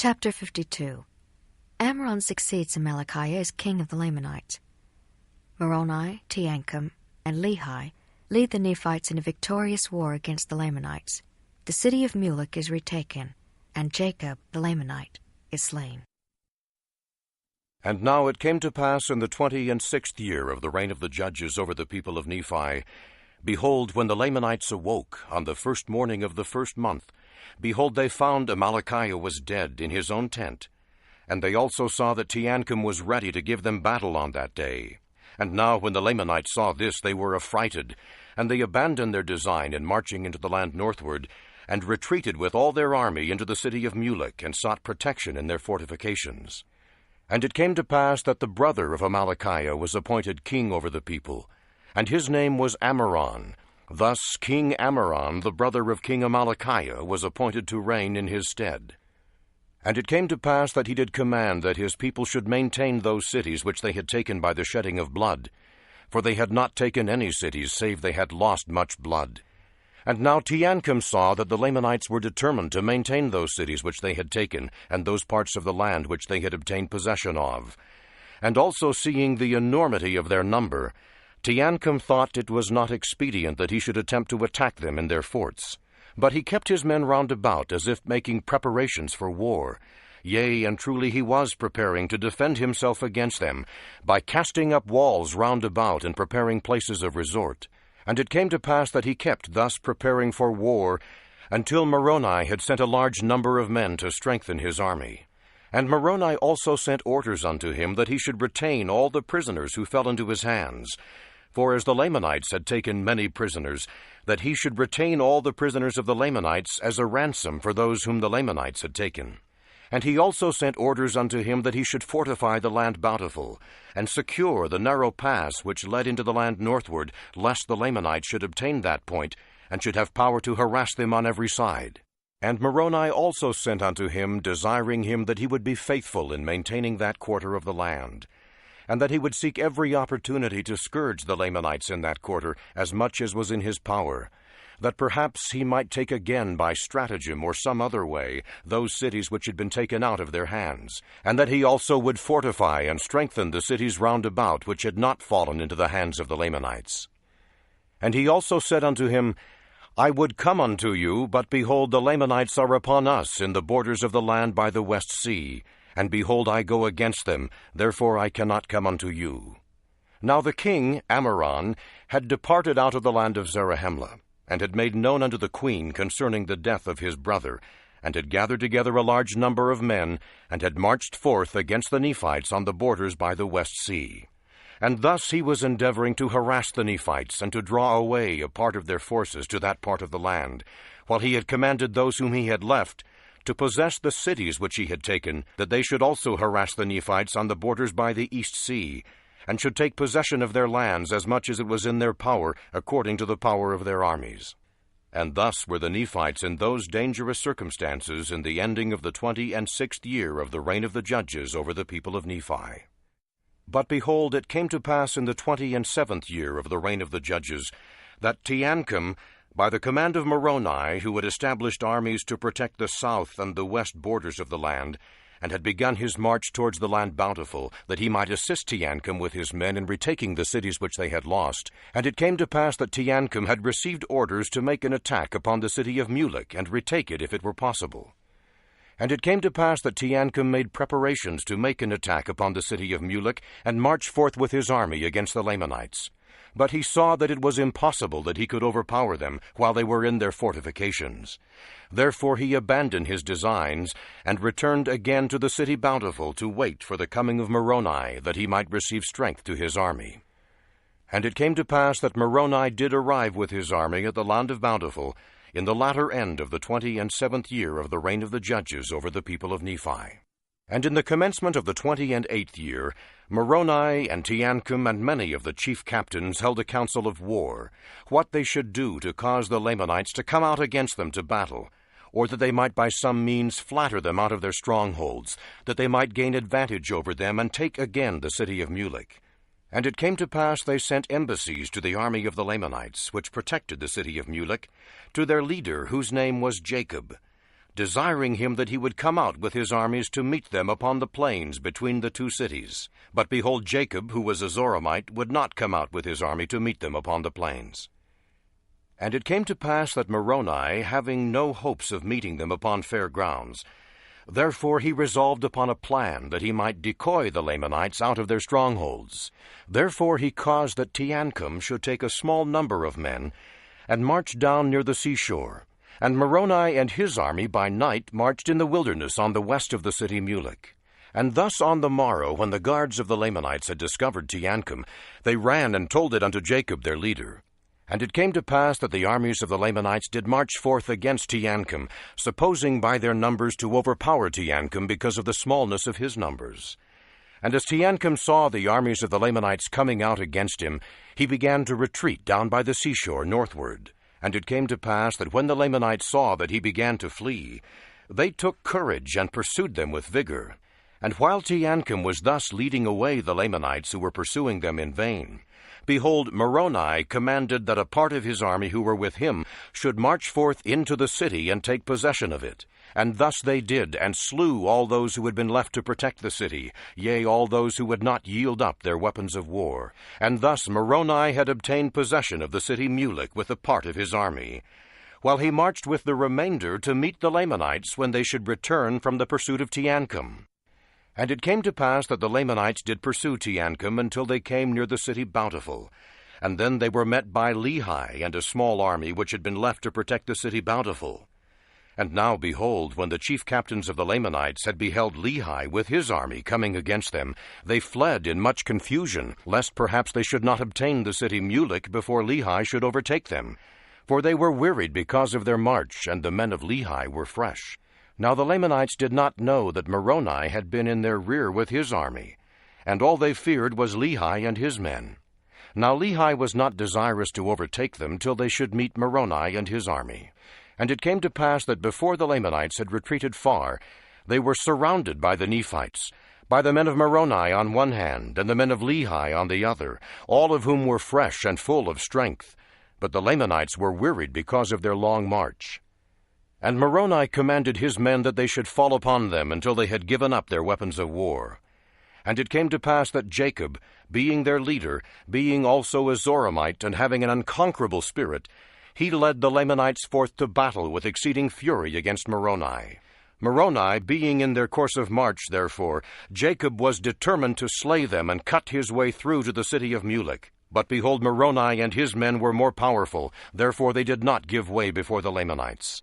Chapter 52. Ammoron succeeds Amalickiah as king of the Lamanites. Moroni, Teancum, and Lehi lead the Nephites in a victorious war against the Lamanites. The city of Mulek is retaken, and Jacob the Zoramite is slain. And now it came to pass in the 26th year of the reign of the judges over the people of Nephi, behold, when the Lamanites awoke on the first morning of the first month, behold, they found Amalickiah was dead in his own tent. And they also saw that Teancum was ready to give them battle on that day. And now when the Lamanites saw this, they were affrighted, and they abandoned their design in marching into the land northward, and retreated with all their army into the city of Mulek, and sought protection in their fortifications. And it came to pass that the brother of Amalickiah was appointed king over the people, and his name was Ammoron. Thus King Ammoron, the brother of King Amalickiah, was appointed to reign in his stead. And it came to pass that he did command that his people should maintain those cities which they had taken by the shedding of blood, for they had not taken any cities save they had lost much blood. And now Teancum saw that the Lamanites were determined to maintain those cities which they had taken, and those parts of the land which they had obtained possession of. And also seeing the enormity of their number, Teancum thought it was not expedient that he should attempt to attack them in their forts. But he kept his men round about, as if making preparations for war. Yea, and truly he was preparing to defend himself against them, by casting up walls round about and preparing places of resort. And it came to pass that he kept thus preparing for war, until Moroni had sent a large number of men to strengthen his army. And Moroni also sent orders unto him that he should retain all the prisoners who fell into his hands. For as the Lamanites had taken many prisoners, that he should retain all the prisoners of the Lamanites as a ransom for those whom the Lamanites had taken. And he also sent orders unto him that he should fortify the land bountiful, and secure the narrow pass which led into the land northward, lest the Lamanites should obtain that point, and should have power to harass them on every side. And Moroni also sent unto him, desiring him that he would be faithful in maintaining that quarter of the land, and that he would seek every opportunity to scourge the Lamanites in that quarter, as much as was in his power, that perhaps he might take again by stratagem or some other way those cities which had been taken out of their hands, and that he also would fortify and strengthen the cities round about which had not fallen into the hands of the Lamanites. And he also said unto him, I would come unto you, but behold, the Lamanites are upon us in the borders of the land by the west sea, and behold, I go against them, therefore I cannot come unto you. Now the king, Ammoron, had departed out of the land of Zarahemla, and had made known unto the queen concerning the death of his brother, and had gathered together a large number of men, and had marched forth against the Nephites on the borders by the west sea. And thus he was endeavoring to harass the Nephites, and to draw away a part of their forces to that part of the land, while he had commanded those whom he had left to possess the cities which he had taken, that they should also harass the Nephites on the borders by the east sea, and should take possession of their lands as much as it was in their power, according to the power of their armies. And thus were the Nephites in those dangerous circumstances in the ending of the 26th year of the reign of the judges over the people of Nephi. But behold, it came to pass in the 27th year of the reign of the judges, that Teancum, by the command of Moroni, who had established armies to protect the south and the west borders of the land, and had begun his march towards the land bountiful, that he might assist Teancum with his men in retaking the cities which they had lost. And it came to pass that Teancum had received orders to make an attack upon the city of Mulek, and retake it if it were possible. And it came to pass that Teancum made preparations to make an attack upon the city of Mulek, and march forth with his army against the Lamanites. But he saw that it was impossible that he could overpower them while they were in their fortifications. Therefore he abandoned his designs, and returned again to the city bountiful to wait for the coming of Moroni, that he might receive strength to his army. And it came to pass that Moroni did arrive with his army at the land of Bountiful, in the latter end of the 27th year of the reign of the judges over the people of Nephi. And in the commencement of the 28th year, Moroni and Teancum and many of the chief captains held a council of war, what they should do to cause the Lamanites to come out against them to battle, or that they might by some means flatter them out of their strongholds, that they might gain advantage over them and take again the city of Mulek. And it came to pass they sent embassies to the army of the Lamanites, which protected the city of Mulek, to their leader, whose name was Jacob, desiring him that he would come out with his armies to meet them upon the plains between the two cities. But behold, Jacob, who was a Zoramite, would not come out with his army to meet them upon the plains. And it came to pass that Moroni, having no hopes of meeting them upon fair grounds, therefore he resolved upon a plan that he might decoy the Lamanites out of their strongholds. Therefore he caused that Teancum should take a small number of men, and march down near the seashore. And Moroni and his army by night marched in the wilderness on the west of the city Mulek. And thus on the morrow, when the guards of the Lamanites had discovered Teancum, they ran and told it unto Jacob their leader. And it came to pass that the armies of the Lamanites did march forth against Teancum, supposing by their numbers to overpower Teancum because of the smallness of his numbers. And as Teancum saw the armies of the Lamanites coming out against him, he began to retreat down by the seashore northward. And it came to pass that when the Lamanites saw that he began to flee, they took courage and pursued them with vigor. And while Teancum was thus leading away the Lamanites who were pursuing them in vain, behold, Moroni commanded that a part of his army who were with him should march forth into the city and take possession of it. And thus they did, and slew all those who had been left to protect the city, yea, all those who would not yield up their weapons of war. And thus Moroni had obtained possession of the city Mulek with a part of his army, while he marched with the remainder to meet the Lamanites when they should return from the pursuit of Teancum. And it came to pass that the Lamanites did pursue Teancum until they came near the city Bountiful. And then they were met by Lehi and a small army which had been left to protect the city Bountiful. And now, behold, when the chief captains of the Lamanites had beheld Lehi with his army coming against them, they fled in much confusion, lest perhaps they should not obtain the city Mulek before Lehi should overtake them. For they were wearied because of their march, and the men of Lehi were fresh. Now the Lamanites did not know that Moroni had been in their rear with his army, and all they feared was Lehi and his men. Now Lehi was not desirous to overtake them till they should meet Moroni and his army. And it came to pass that before the Lamanites had retreated far, they were surrounded by the Nephites, by the men of Moroni on one hand, and the men of Lehi on the other, all of whom were fresh and full of strength. But the Lamanites were wearied because of their long march. And Moroni commanded his men that they should fall upon them until they had given up their weapons of war. And it came to pass that Jacob, being their leader, being also a Zoramite, and having an unconquerable spirit, he led the Lamanites forth to battle with exceeding fury against Moroni. Moroni being in their course of march, therefore, Jacob was determined to slay them and cut his way through to the city of Mulek. But behold, Moroni and his men were more powerful, therefore they did not give way before the Lamanites.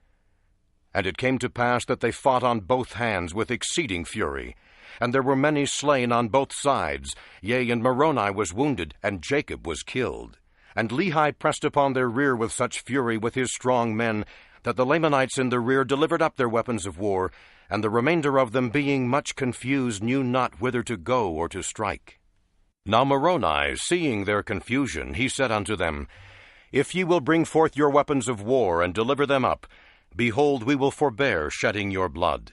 And it came to pass that they fought on both hands with exceeding fury. And there were many slain on both sides, yea, and Moroni was wounded, and Jacob was killed. And Lehi pressed upon their rear with such fury with his strong men, that the Lamanites in the rear delivered up their weapons of war, and the remainder of them, being much confused, knew not whither to go or to strike. Now Moroni, seeing their confusion, he said unto them, If ye will bring forth your weapons of war, and deliver them up, behold, we will forbear shedding your blood.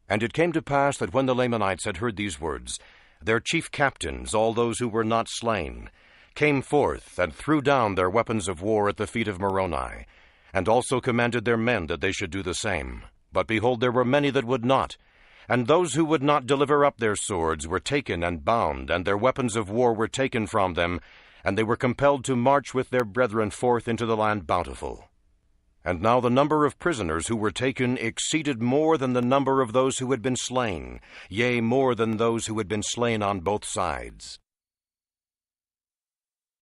And it came to pass that when the Lamanites had heard these words, their chief captains, all those who were not slain, came forth, and threw down their weapons of war at the feet of Moroni, and also commanded their men that they should do the same. But behold, there were many that would not, and those who would not deliver up their swords were taken and bound, and their weapons of war were taken from them, and they were compelled to march with their brethren forth into the land Bountiful. And now the number of prisoners who were taken exceeded more than the number of those who had been slain, yea, more than those who had been slain on both sides.